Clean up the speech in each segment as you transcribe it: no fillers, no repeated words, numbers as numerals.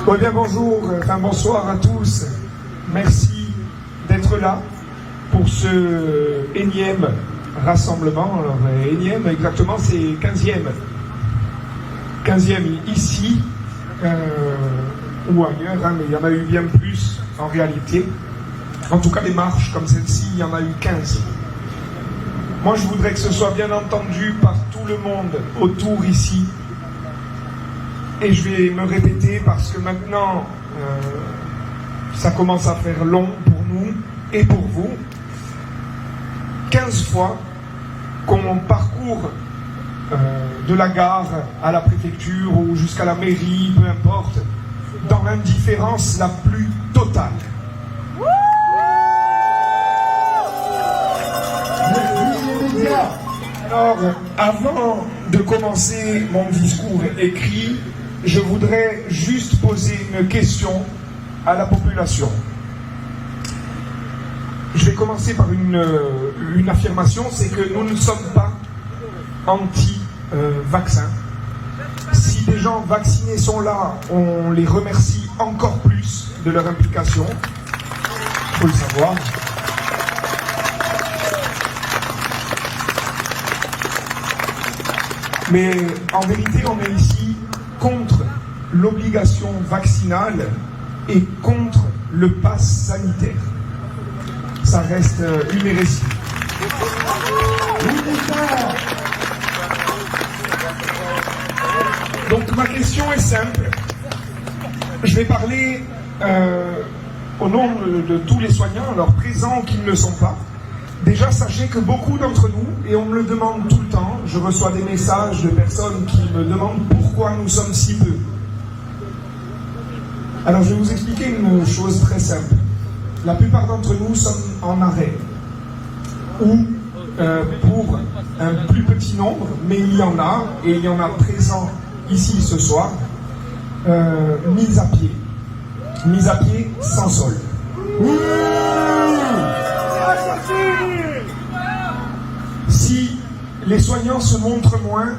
Oui, bien bonjour, bonsoir à tous. Merci d'être là pour ce énième rassemblement. Alors, énième, exactement, c'est 15e. 15e ici, ou ailleurs, mais il y en a eu bien plus en réalité. En tout cas, des marches comme celle-ci, il y en a eu 15. Moi, je voudrais que ce soit bien entendu par tout le monde autour ici. Et je vais me répéter parce que maintenant, ça commence à faire long pour nous et pour vous. 15 fois qu'on parcourt de la gare à la préfecture ou jusqu'à la mairie, peu importe, dans l'indifférence la plus totale. Alors, avant de commencer mon discours écrit, je voudrais juste poser une question à la population. Je vais commencer par une affirmation, c'est que nous ne sommes pas anti-vaccins. Si des gens vaccinés sont là, on les remercie encore plus de leur implication. Il faut le savoir. Mais en vérité, on est ici contre l'obligation vaccinale et contre le pass sanitaire. Ça reste une hérésie. Donc ma question est simple. Je vais parler au nom de tous les soignants, alors présents ou qui ne le sont pas. Déjà, sachez que beaucoup d'entre nous, et on me le demande tout le temps, je reçois des messages de personnes qui me demandent pourquoi nous sommes si peu. Alors, je vais vous expliquer une chose très simple. La plupart d'entre nous sommes en arrêt. Ou, pour un plus petit nombre, mais il y en a, et il y en a présents ici ce soir, mis à pied. Mis à pied sans solde. Si les soignants se montrent moins,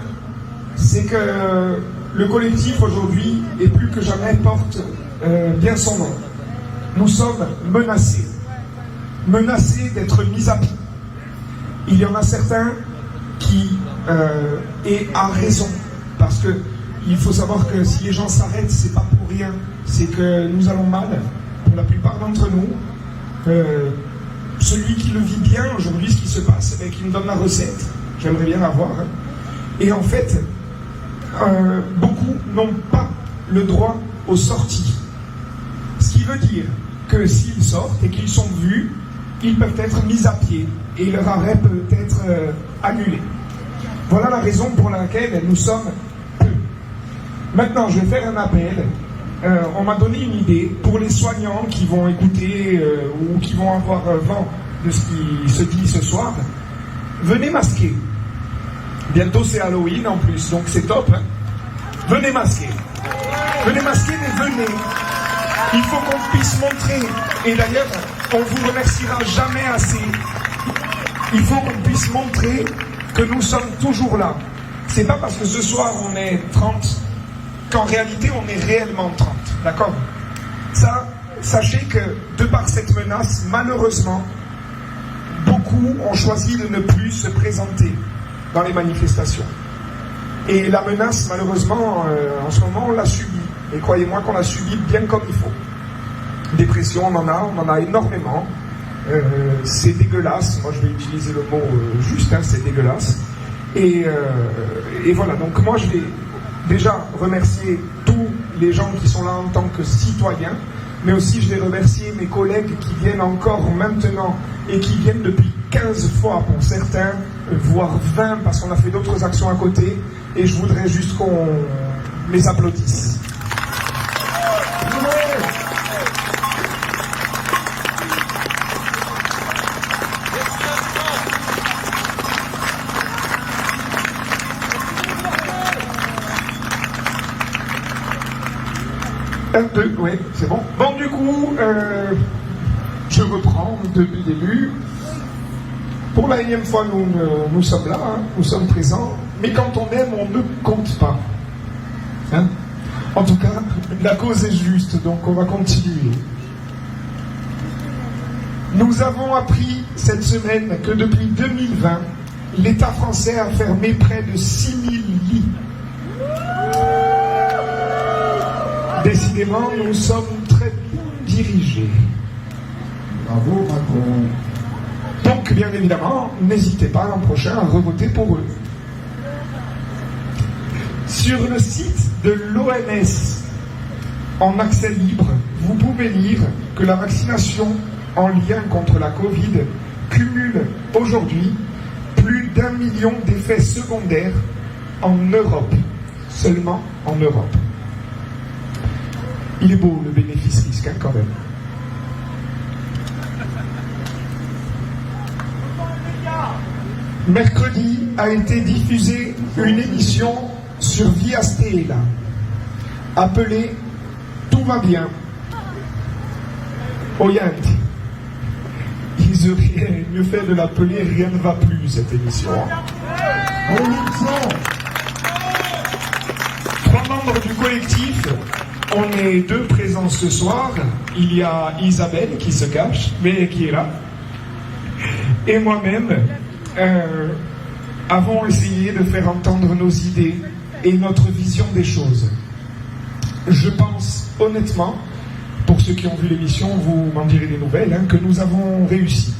c'est que le collectif aujourd'hui, et plus que jamais, porte bien son nom. Nous sommes menacés. Menacés d'être mis à pied. Il y en a certains qui, et à raison, parce que il faut savoir que si les gens s'arrêtent, c'est pas pour rien. C'est que nous allons mal, pour la plupart d'entre nous. Celui qui le vit bien aujourd'hui, ce qui se passe, et qui me donne la recette, j'aimerais bien la voir. Et en fait, beaucoup n'ont pas le droit aux sorties. Ce qui veut dire que s'ils sortent et qu'ils sont vus, ils peuvent être mis à pied et leur arrêt peut être annulé. Voilà la raison pour laquelle nous sommes peu. Maintenant, je vais faire un appel. On m'a donné une idée pour les soignants qui vont écouter ou qui vont avoir vent de ce qui se dit ce soir. Venez masquer. Bientôt c'est Halloween en plus, donc c'est top. Hein. Venez masquer. Venez masquer, mais venez. Il faut qu'on puisse montrer. Et d'ailleurs, on vous remerciera jamais assez. Il faut qu'on puisse montrer que nous sommes toujours là. C'est pas parce que ce soir on est 30 qu'en réalité on est réellement 30, d'accord? Ça, sachez que de par cette menace, malheureusement, beaucoup ont choisi de ne plus se présenter dans les manifestations. Et la menace, malheureusement, en ce moment, on l'a subie. Et croyez-moi qu'on l'a subie bien comme il faut. Dépression, on en a énormément. C'est dégueulasse. Moi, je vais utiliser le mot juste, hein, c'est dégueulasse. Et voilà, donc moi, je vais déjà remercier tous les gens qui sont là en tant que citoyens, mais aussi je vais remercier mes collègues qui viennent encore maintenant et qui viennent depuis 15 fois pour certains, voire 20 parce qu'on a fait d'autres actions à côté, et je voudrais juste qu'on les applaudisse. Un peu, oui, c'est bon. Bon, du coup, je reprends depuis le début. Pour la énième fois, nous sommes là, hein, nous sommes présents, mais quand on aime, on ne compte pas. Hein? En tout cas, la cause est juste, donc on va continuer. Nous avons appris cette semaine que depuis 2020, l'État français a fermé près de 6000 lits. Décidément, nous sommes très bien dirigés. Bravo Macron. Donc, bien évidemment, n'hésitez pas l'an prochain à revoter pour eux. Sur le site de l'OMS, en accès libre, vous pouvez lire que la vaccination en lien contre la Covid cumule aujourd'hui plus d'1 million d'effets secondaires en Europe, seulement en Europe. Il est beau le bénéfice-risque, hein, quand même. Mercredi a été diffusée une émission sur Via Stella appelée Tout va bien. Oyente. Ils auraient mieux fait de l'appeler Rien ne va plus, cette émission. Trois membres du collectif, on est 2 présents ce soir. Il y a Isabelle qui se cache, mais qui est là. Et moi-même, avons essayé de faire entendre nos idées et notre vision des choses. Je pense honnêtement, pour ceux qui ont vu l'émission, vous m'en direz des nouvelles, hein, que nous avons réussi.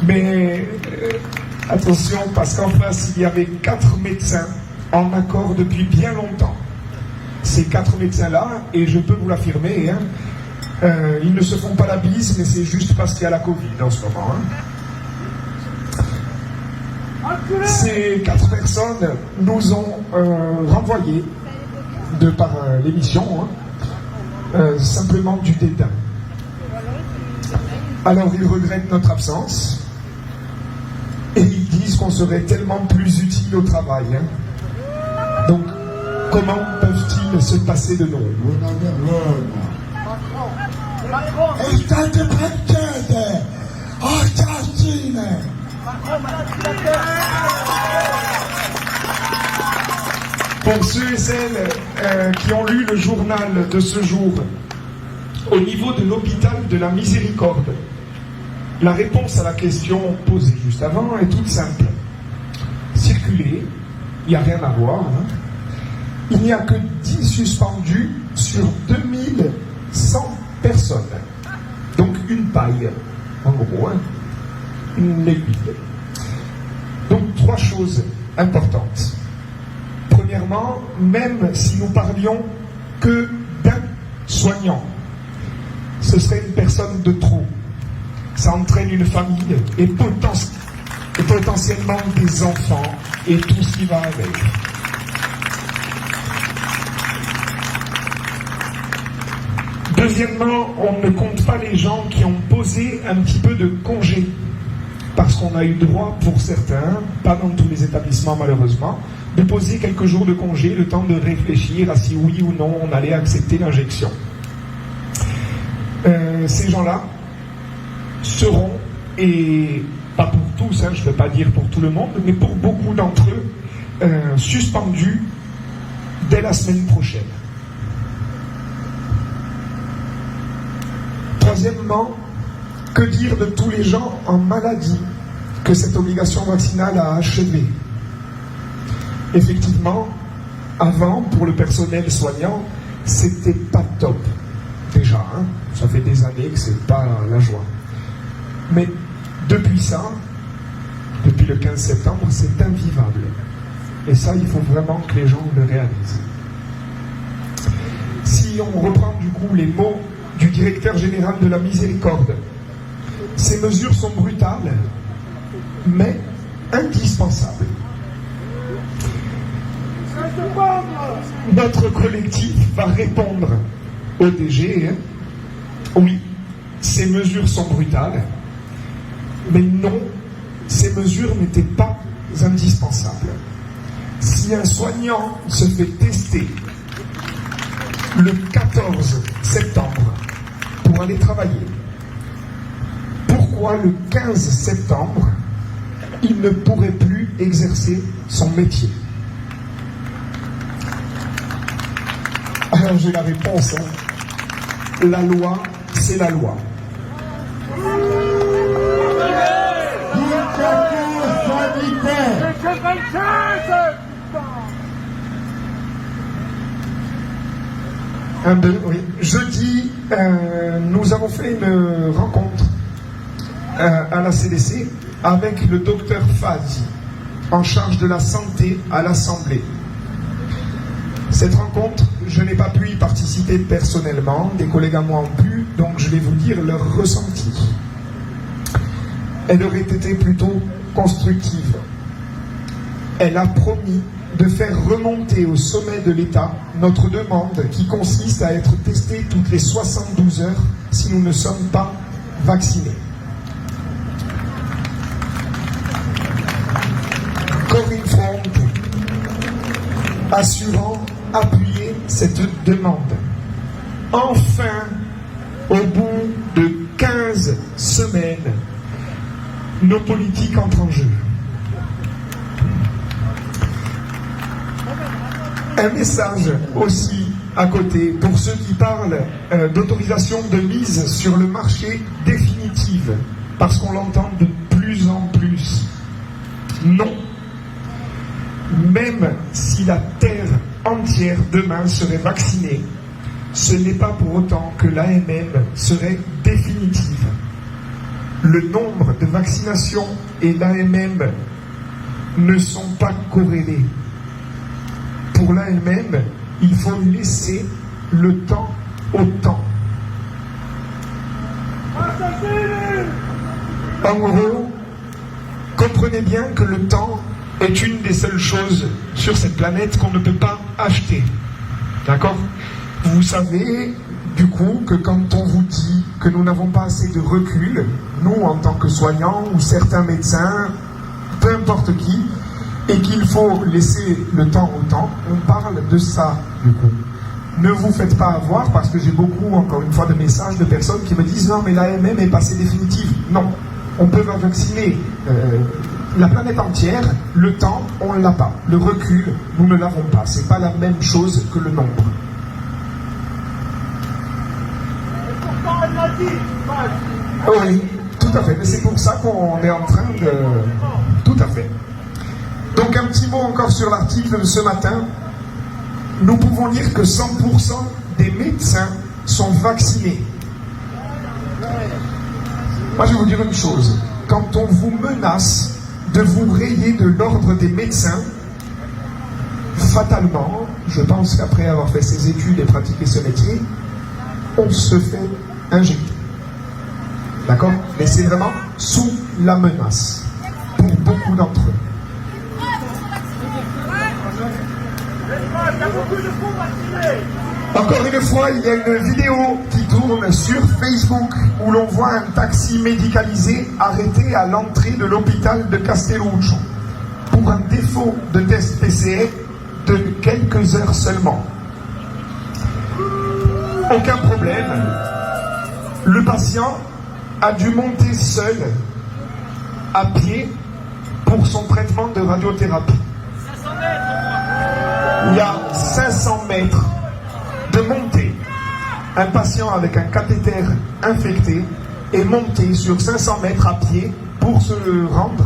Mais attention, parce qu'en face, il y avait 4 médecins en accord depuis bien longtemps. Ces 4 médecins-là, et je peux vous l'affirmer, hein, ils ne se font pas la bise, mais c'est juste parce qu'il y a la Covid en ce moment. Hein. Ces 4 personnes nous ont renvoyé, de par l'émission, hein, simplement du dédain. Alors ils regrettent notre absence et ils disent qu'on serait tellement plus utile au travail. Hein. Donc, comment peuvent-ils se passer de nous? Pour ceux et celles qui ont lu le journal de ce jour, au niveau de l'hôpital de la Miséricorde, la réponse à la question posée juste avant est toute simple. Circuler, il n'y a rien à voir. Hein. Il n'y a que 10 suspendus sur 2100 personnes. Donc une paille, en gros, hein. Une aiguille. Donc 3 choses importantes. Premièrement, même si nous parlions que d'un soignant, ce serait une personne de trop. Ça entraîne une famille et potentiellement des enfants et tout ce qui va avec. Deuxièmement, on ne compte pas les gens qui ont posé un petit peu de congé. Parce qu'on a eu droit, pour certains, pas dans tous les établissements malheureusement, de poser quelques jours de congé, le temps de réfléchir à si oui ou non on allait accepter l'injection. Ces gens-là seront, et pas pour tous, hein, je ne veux pas dire pour tout le monde, mais pour beaucoup d'entre eux, suspendus dès la semaine prochaine. Troisièmement, que dire de tous les gens en maladie que cette obligation vaccinale a achevé? Effectivement, avant, pour le personnel soignant, c'était pas top. Déjà, hein, ça fait des années que c'est pas la joie. Mais depuis ça, depuis le 15 septembre, c'est invivable. Et ça, il faut vraiment que les gens le réalisent. Si on reprend du coup les mots du directeur général de la Miséricorde, ces mesures sont brutales, mais indispensables. Notre collectif va répondre au DG, hein. Oui, ces mesures sont brutales, mais non, ces mesures n'étaient pas indispensables. Si un soignant se fait tester le 14 septembre pour aller travailler, pourquoi le 15 septembre, il ne pourrait plus exercer son métier? J'ai la réponse. Hein. La loi, c'est la loi. Un, deux, oui. Jeudi, nous avons fait une rencontre à la CDC avec le docteur Fazi, en charge de la santé à l'Assemblée. Cette rencontre, je n'ai pas pu y participer personnellement, des collègues à moi ont pu, donc je vais vous dire leur ressenti. Elle aurait été plutôt constructive. Elle a promis de faire remonter au sommet de l'État notre demande qui consiste à être testé toutes les 72 heures si nous ne sommes pas vaccinés. Corinne Front, assurant appuyer cette demande. Enfin, au bout de 15 semaines, nos politiques entrent en jeu. Un message aussi à côté pour ceux qui parlent d'autorisation de mise sur le marché définitive, parce qu'on l'entend de plus en plus. Non. Même si la terre entière demain serait vaccinée, ce n'est pas pour autant que l'AMM serait définitive. Le nombre de vaccinations et l'AMM ne sont pas corrélés. Pour l'AMM, il faut laisser le temps au temps. En gros, comprenez bien que le temps est une des seules choses sur cette planète qu'on ne peut pas acheter. D'accord ? Vous savez, du coup, que quand on vous dit que nous n'avons pas assez de recul, nous, en tant que soignants, ou certains médecins, peu importe qui, et qu'il faut laisser le temps au temps, on parle de ça, du coup. Ne vous faites pas avoir, parce que j'ai beaucoup, encore une fois, de messages de personnes qui me disent « Non, mais l'AMM est passée définitive. » Non, on peut vacciner la planète entière, le temps, on ne l'a pas. Le recul, nous ne l'avons pas. Ce n'est pas la même chose que le nombre. Oui, tout à fait. Mais c'est pour ça qu'on est en train de... Tout à fait. Donc un petit mot encore sur l'article de ce matin. Nous pouvons lire que 100% des médecins sont vaccinés. Moi, je vais vous dire une chose. Quand on vous menace de vous rayer de l'ordre des médecins, fatalement, je pense qu'après avoir fait ses études et pratiqué ce métier, on se fait injecter. D'accord ? Mais c'est vraiment sous la menace, pour beaucoup d'entre eux. Encore une fois, il y a une vidéo qui tourne sur Facebook où l'on voit un taxi médicalisé arrêté à l'entrée de l'hôpital de Castelluccio pour un défaut de test PCR de quelques heures seulement. Aucun problème. Le patient a dû monter seul à pied pour son traitement de radiothérapie. Il y a 500 mètres de montée. Un patient avec un cathéter infecté est monté sur 500 mètres à pied pour se rendre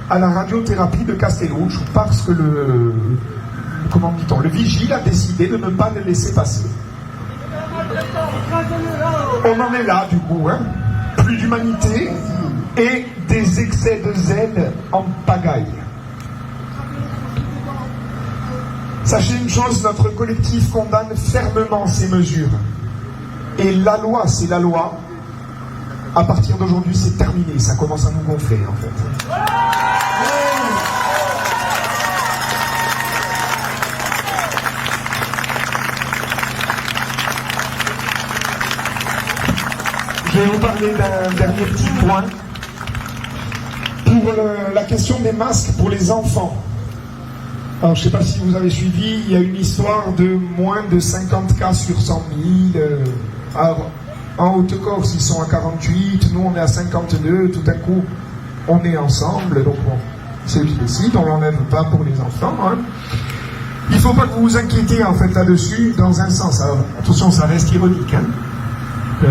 à la radiothérapie de Castelluccio parce que le vigile a décidé de ne pas le laisser passer. On en est là du coup, hein. Plus d'humanité et des excès de zèle en pagaille. Sachez une chose, notre collectif condamne fermement ces mesures. Et la loi, c'est la loi. À partir d'aujourd'hui, c'est terminé. Ça commence à nous gonfler, en fait. Je vais vous parler d'un dernier petit point. Pour la question des masques pour les enfants. Alors, je ne sais pas si vous avez suivi, il y a une histoire de moins de 50 cas sur 100 000. Alors, en Haute-Corse, ils sont à 48, nous on est à 52, tout à coup, on est ensemble, donc bon, c'est eux qui décident, on ne l'enlève pas pour les enfants. Hein. Il ne faut pas que vous vous inquiétiez en fait là-dessus, dans un sens. Alors, attention, ça reste ironique. Hein.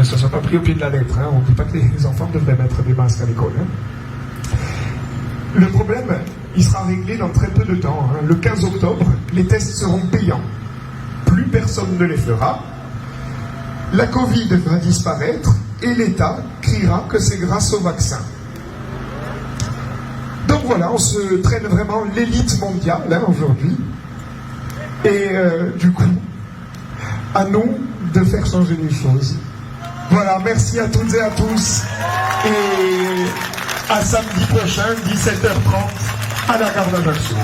Ça ne soit pas pris au pied de la lettre. Hein. On ne dit pas que les enfants devraient mettre des masques à l'école. Hein. Le problème, il sera réglé dans très peu de temps. Hein. Le 15 octobre, les tests seront payants. Plus personne ne les fera. La Covid va disparaître et l'État criera que c'est grâce au vaccin. Donc voilà, on se traîne vraiment l'élite mondiale hein, aujourd'hui. Et du coup, à nous de faire changer les choses. Voilà, merci à toutes et à tous. Et à samedi prochain, 17h30, à la gare d'Ajaccio.